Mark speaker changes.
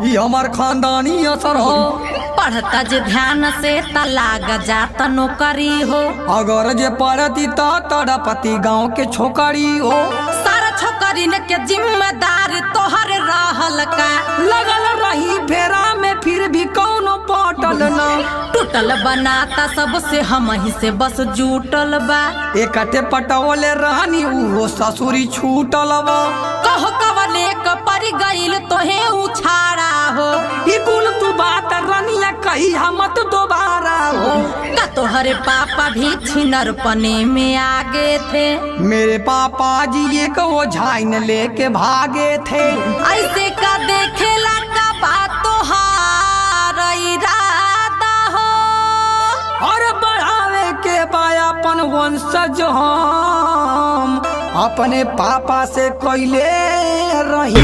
Speaker 1: ये हमार खानदानी असर हो।
Speaker 2: पढ़ता जे ध्यान से त लाग जात नौकरी हो।
Speaker 1: अगर जे पढ़ती तो तड़पति गाँव के छोकरी हो।
Speaker 2: सारा छोकरीन के जिम्मेदार तोहर रहल का।
Speaker 1: लगल रही फेरा में फिर भी कौनो पटल ना।
Speaker 2: टूटल बनाता सबसे हम ही से बस जुटल बा।
Speaker 1: एकटे पटवले रहनी उहो ससुरी छूटल बा।
Speaker 2: कहो कवले क पड़ गइल तोहे उछाड़ा हो।
Speaker 1: ई कुल तू बात रनिया कही मत दोबारा हो।
Speaker 2: का तोहरे पापा भी छिनर पने में आगे थे।
Speaker 1: मेरे पापा जी एक वो झाइन लेके भागे थे।
Speaker 2: ऐसे का देखेला का बात तोहार इरादा हो।
Speaker 1: और बढ़ावे के बायापन वंशज हम अपने पापा से कोइले रही।